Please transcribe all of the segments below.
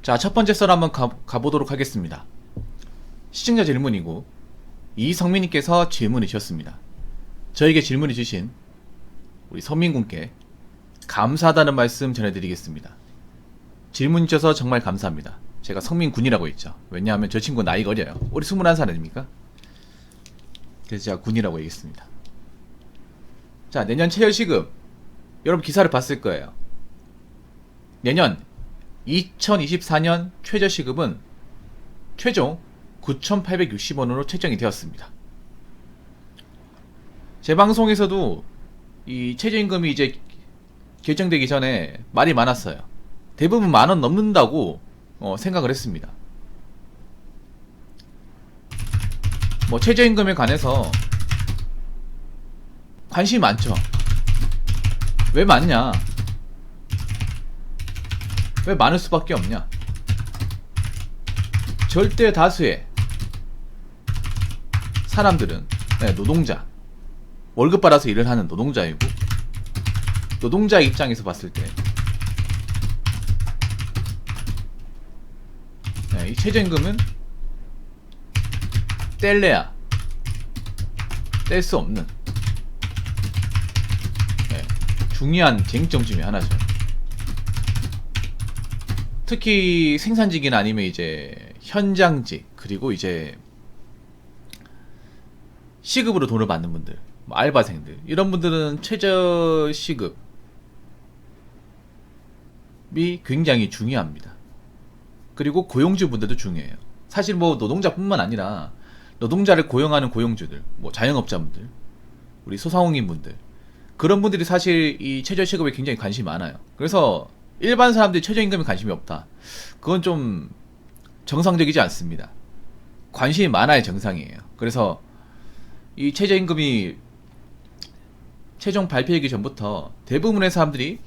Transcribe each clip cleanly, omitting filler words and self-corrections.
자, 첫 번째 썰 한번 가보도록 하겠습니다. 시청자 질문이고 이성민님께서 질문을 주셨습니다. 저에게 질문을 주신 우리 성민군께 감사하다는 말씀 전해드리겠습니다. 질문 주셔서 정말 감사합니다. 제가 성민군이라고 했죠. 왜냐하면 저 친구 나이가 어려요. 올해 21살 아닙니까? 그래서 제가 군이라고 얘기했습니다. 자, 내년 최저시급 여러분 기사를 봤을 거예요. 내년 2024년 최저시급은 최종 9,860원으로 책정이 되었습니다. 제 방송에서도 이 최저임금이 이제 결정되기 전에 말이 많았어요. 대부분 10,000원 넘는다고 생각을 했습니다. 뭐 최저임금에 관해서 관심이 많죠. 왜 많냐? 왜 많을 수밖에 없냐? 절대 다수의 사람들은 노동자, 월급 받아서 일을 하는 노동자이고, 노동자 입장에서 봤을 때 이 최저임금은 뗄래야 뗄 수 없는 중요한 쟁점 중에 하나죠. 특히 생산직이나 아니면 이제 현장직, 그리고 이제 시급으로 돈을 받는 분들, 뭐 알바생들, 이런 분들은 최저 시급이 굉장히 중요합니다. 그리고 고용주 분들도 중요해요. 사실 뭐 노동자뿐만 아니라 노동자를 고용하는 고용주들, 뭐 자영업자분들, 우리 소상공인 분들, 그런 분들이 사실 이 최저 시급에 굉장히 관심이 많아요. 그래서 일반 사람들이 최저임금에 관심이 없다, 그건 좀 정상적이지 않습니다. 관심이 많아야 정상이에요. 그래서 이 최저임금이 최종 발표하기 전부터 대부분의 사람들이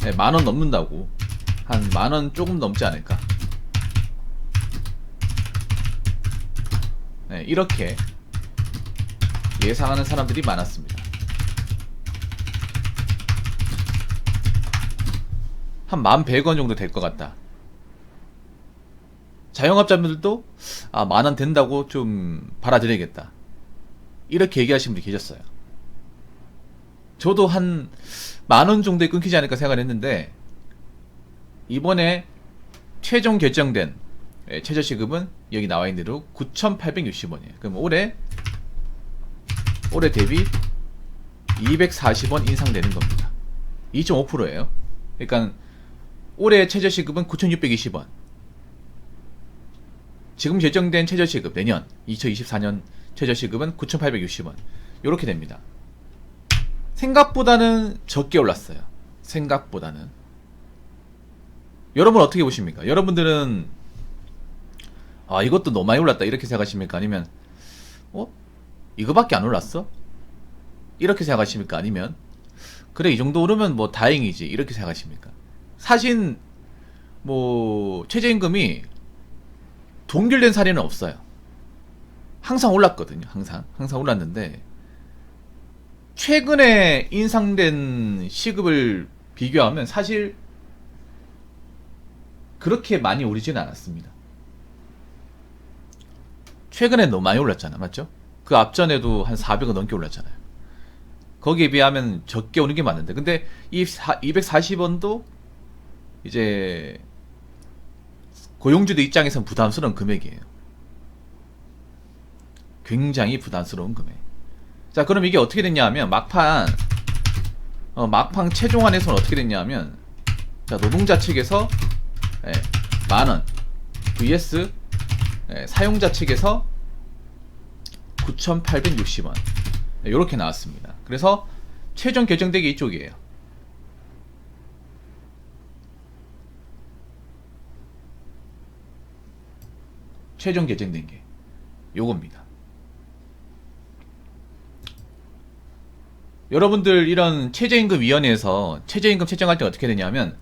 10,000원 넘는다고, 한 10,000원 조금 넘지 않을까, 이렇게 예상하는 사람들이 많았습니다. 한 11,100원 정도 될 것 같다. 자영업자분들도 10,000원 된다고 좀 받아들여야겠다, 이렇게 얘기하시는 분이 계셨어요. 저도 한 10,000원 정도에 끊기지 않을까 생각을 했는데, 이번에 최종 결정된 최저시급은 여기 나와있는 대로 9,860원이에요. 그럼 올해 대비 240원 인상되는 겁니다. 2.5%예요. 그러니까 올해 최저시급은 9,620원. 지금 결정된 최저시급, 내년 2024년 최저시급은 9,860원. 요렇게 됩니다. 생각보다는 적게 올랐어요. 생각보다는. 여러분 어떻게 보십니까? 여러분들은 이것도 너무 많이 올랐다, 이렇게 생각하십니까? 아니면 이거밖에 안 올랐어? 이렇게 생각하십니까? 아니면 그래, 이 정도 오르면 뭐 다행이지, 이렇게 생각하십니까? 사실 뭐 최저임금이 동결된 사례는 없어요. 항상 올랐거든요. 항상 올랐는데, 최근에 인상된 시급을 비교하면 사실 그렇게 많이 오르지는 않았습니다. 최근에 너무 많이 올랐잖아, 맞죠? 그 앞전에도 한 400원 넘게 올랐잖아요. 거기에 비하면 적게 오는 게 맞는데, 근데 이 240원도 이제 고용주들 입장에서는 부담스러운 금액이에요. 굉장히 부담스러운 금액. 자, 그럼 이게 어떻게 됐냐 하면, 막판 최종안에서는 어떻게 됐냐 하면, 자, 노동자 측에서 10,000원 vs 사용자 측에서 9,860원, 요렇게 나왔습니다. 그래서 최종 결정되기 이쪽이에요. 최종 결정된 게 요겁니다. 여러분들 이런 최저임금위원회에서 최저임금 책정할 때 어떻게 되냐면,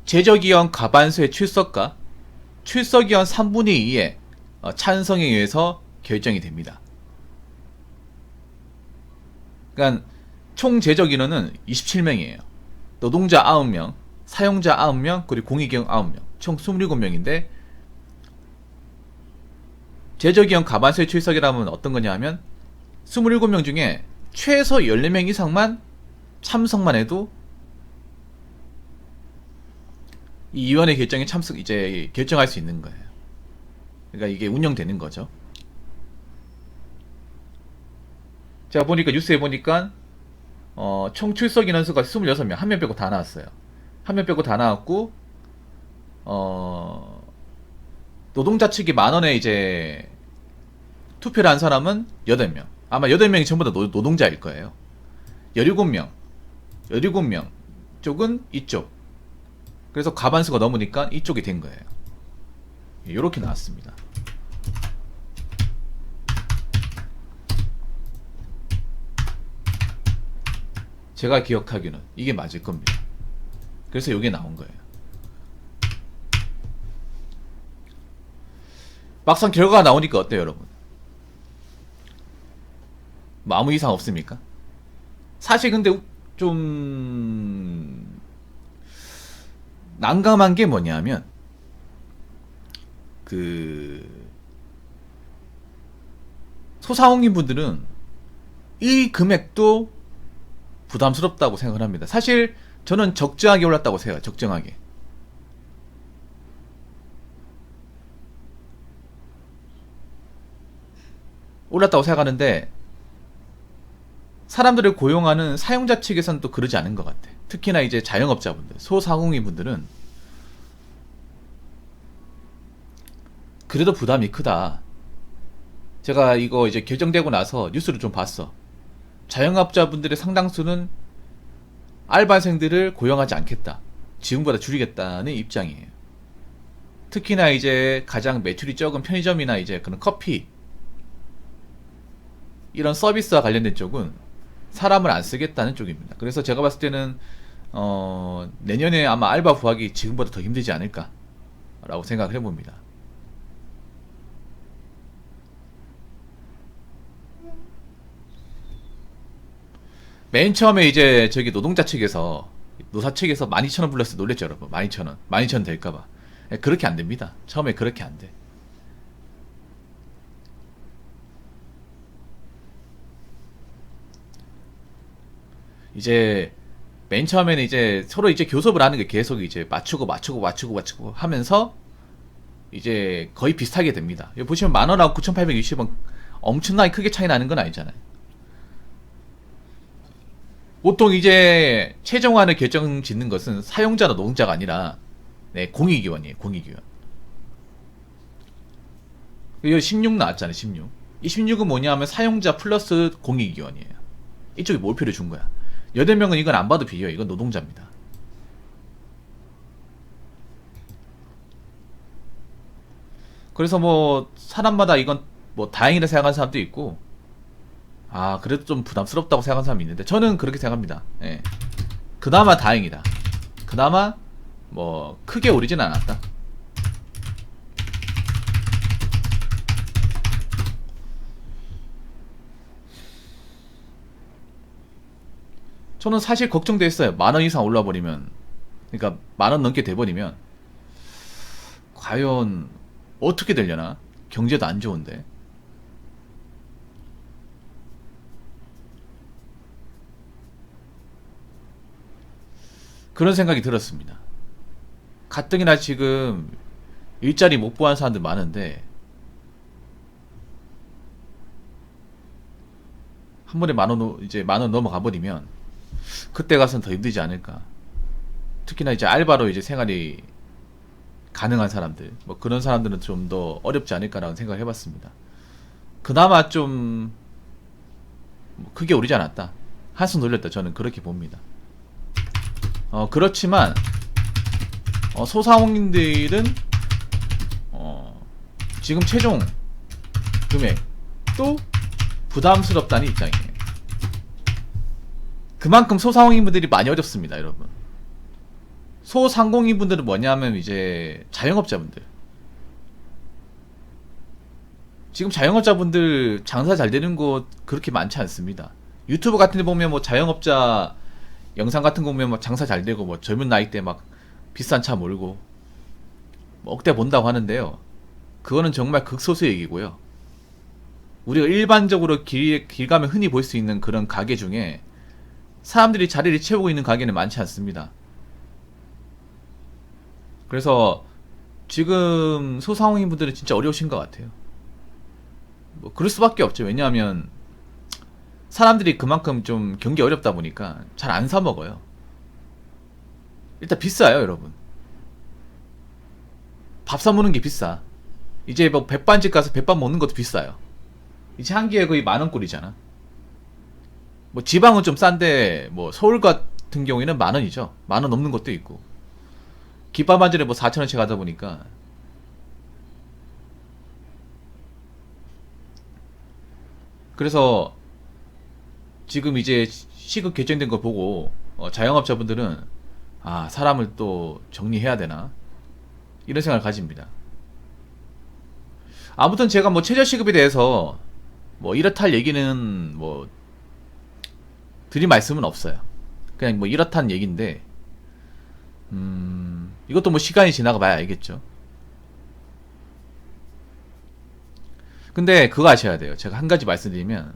제적위원 과반수의 출석과 출석위원 3분의 2의 찬성에 의해서 결정이 됩니다. 그러니까 총 제적 인원은 27명이에요. 노동자 9명, 사용자 9명, 그리고 공익기업 9명, 총 27명인데 제조기업 가반수의 출석이라면 어떤 거냐 하면 27명 중에 최소 14명 이상만 참석만 해도 이 위원회 결정에 이제 결정할 수 있는 거예요. 그러니까 이게 운영되는 거죠. 제가 보니까 뉴스에 보니까 총 출석 인원수가 26명, 한 명 빼고 다 나왔어요. 한 명 빼고 다 나왔고 노동자 측이 10,000원에 이제 투표를 한 사람은 8명. 아마 8명이 전부 다 노동자일 거예요. 17명 쪽은 이쪽. 그래서 과반수가 넘으니까 이쪽이 된 거예요. 이렇게 나왔습니다. 제가 기억하기는 이게 맞을 겁니다. 그래서 이게 나온 거예요. 막상 결과가 나오니까 어때요, 여러분? 뭐 아무 이상 없습니까? 사실 근데 좀 난감한 게 뭐냐면 소상공인 분들은 이 금액도 부담스럽다고 생각을 합니다. 사실 저는 적정하게 올랐다고 생각해요. 적정하게. 올랐다고 생각하는데 사람들을 고용하는 사용자 측에서는 또 그러지 않은 것 같아. 특히나 이제 자영업자분들, 소상공인 분들은 그래도 부담이 크다. 제가 이거 이제 결정되고 나서 뉴스를 좀 봤어. 자영업자분들의 상당수는 알바생들을 고용하지 않겠다. 지금보다 줄이겠다는 입장이에요. 특히나 이제 가장 매출이 적은 편의점이나 이제 그런 커피 이런 서비스와 관련된 쪽은 사람을 안 쓰겠다는 쪽입니다. 그래서 제가 봤을 때는 내년에 아마 알바 구하기 지금보다 더 힘들지 않을까 라고 생각을 해봅니다. 맨 처음에 이제 저기 노동자 측에서 노사 측에서 12,000원 불렀을 때 놀랬죠, 여러분. 12,000원 12,000원 될까봐. 그렇게 안 됩니다. 처음에 그렇게 안 돼. 이제 맨 처음에는 이제 서로 이제 교섭을 하는 게 계속 이제 맞추고 하면서 이제 거의 비슷하게 됩니다. 여기 보시면 10,000원하고 9,860원 엄청나게 크게 차이 나는 건 아니잖아요. 보통 이제 최종안을 결정 짓는 것은 사용자나 노동자가 아니라 공익위원이에요. 공익위원. 여기 16 나왔잖아요. 16. 이 16은 뭐냐면 사용자 플러스 공익위원이에요. 이쪽에 몰표를 준 거야. 8명은 이건 안 봐도 비교해요. 이건 노동자입니다. 그래서 뭐 사람마다 이건 뭐 다행이라 생각하는 사람도 있고 그래도 좀 부담스럽다고 생각하는 사람이 있는데 저는 그렇게 생각합니다. 예. 그나마 다행이다. 그나마 뭐 크게 오르진 않았다. 저는 사실 걱정됐어요. 10,000원 이상 올라버리면, 그러니까 10,000원 넘게 돼버리면 과연 어떻게 되려나? 경제도 안 좋은데. 그런 생각이 들었습니다. 가뜩이나 지금 일자리 못 구하는 사람들 많은데 한 번에 10,000원 이제 10,000원 넘어가 버리면 그때 가서는 더 힘들지 않을까. 특히나 이제 알바로 이제 생활이 가능한 사람들, 뭐 그런 사람들은 좀 더 어렵지 않을까라는 생각을 해봤습니다. 그나마 좀 크게 오르지 않았다. 한숨 돌렸다. 저는 그렇게 봅니다. 그렇지만 소상공인들은 지금 최종 금액도 부담스럽다는 입장이에요. 그만큼 소상공인분들이 많이 어렵습니다, 여러분. 소상공인분들은 뭐냐면 이제 자영업자분들. 지금 자영업자분들 장사 잘 되는 곳 그렇게 많지 않습니다. 유튜브 같은 데 보면 뭐 자영업자 영상 같은 거 보면 막 장사 잘 되고 뭐 젊은 나이 때 막 비싼 차 몰고 뭐 억대 본다고 하는데요. 그거는 정말 극소수 얘기고요. 우리가 일반적으로 길 가면 흔히 볼 수 있는 그런 가게 중에 사람들이 자리를 채우고 있는 가게는 많지 않습니다. 그래서 지금 소상공인 분들은 진짜 어려우신 것 같아요. 뭐 그럴 수밖에 없죠. 왜냐하면 사람들이 그만큼 좀 경기 어렵다 보니까 잘 안 사 먹어요. 일단 비싸요, 여러분. 밥 사 먹는 게 비싸. 이제 뭐 백반집 가서 백반 먹는 것도 비싸요. 이제 한 끼에 거의 10,000원꼴이잖아. 뭐 지방은 좀 싼데 뭐 서울 같은 경우에는 10,000원이죠. 10,000원 넘는 것도 있고. 김밥 한 전에 뭐 4,000원씩 하다 보니까. 그래서 지금 이제 시급 결정된 거 보고 자영업자분들은 아, 사람을 또 정리해야 되나 이런 생각을 가집니다. 아무튼 제가 뭐 최저시급에 대해서 뭐 이렇다 할 얘기는 뭐 드릴 말씀은 없어요. 그냥 뭐 이렇다는 얘기인데 이것도 뭐 시간이 지나가 봐야 알겠죠. 근데 그거 아셔야 돼요. 제가 한 가지 말씀드리면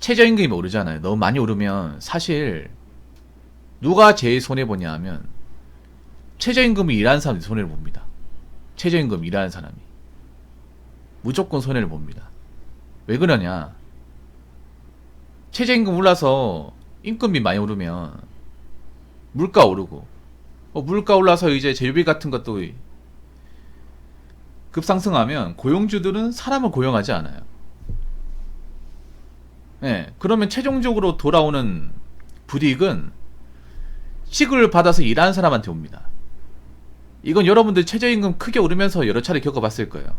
최저임금이 오르잖아요. 너무 많이 오르면 사실 누가 제일 손해보냐 하면 최저임금이 일하는 사람이 손해를 봅니다. 최저임금 일하는 사람이 무조건 손해를 봅니다. 왜 그러냐? 최저임금 올라서 인건비 많이 오르면 물가 오르고 물가 올라서 이제 재료비 같은 것도 급상승하면 고용주들은 사람을 고용하지 않아요. 네, 그러면 최종적으로 돌아오는 불이익은 시급을 받아서 일하는 사람한테 옵니다. 이건 여러분들 최저임금 크게 오르면서 여러 차례 겪어봤을 거예요.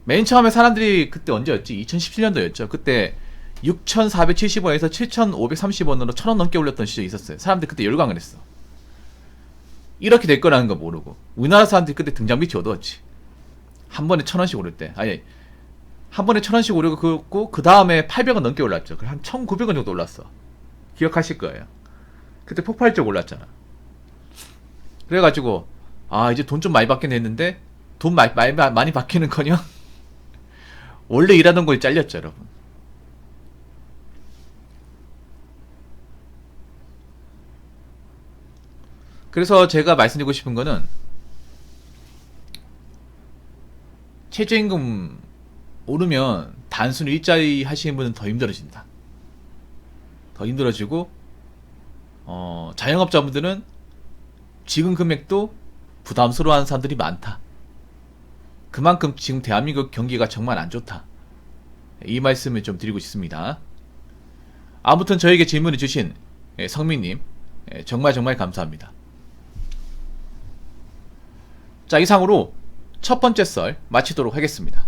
맨 처음에 사람들이 그때 언제였지? 2017년도였죠. 그때 6,470원에서 7,530원으로 1,000원 넘게 올렸던 시절이 있었어요. 사람들이 그때 열광을 했어. 이렇게 될 거라는 거 모르고. 우리나라 사람들이 그때 등잔빛이 어두웠지. 한 번에 1,000원씩 오를 때. 아니, 한 번에 1,000원씩 오르고, 그 다음에 800원 넘게 올랐죠. 한 1,900원 정도 올랐어. 기억하실 거예요. 그때 폭발적 올랐잖아. 그래가지고, 아, 이제 돈 좀 많이 받긴 했는데, 돈 많이 받기는 커녕, 원래 일하던 거에 잘렸죠, 여러분. 그래서 제가 말씀드리고 싶은 거는, 최저임금 오르면 단순히 일자리 하시는 분은 더 힘들어진다. 더 힘들어지고, 자영업자분들은 지금 금액도 부담스러워하는 사람들이 많다. 그만큼 지금 대한민국 경기가 정말 안 좋다. 이 말씀을 좀 드리고 싶습니다. 아무튼 저에게 질문을 주신 성민님, 정말 감사합니다. 자, 이상으로 첫 번째 썰 마치도록 하겠습니다.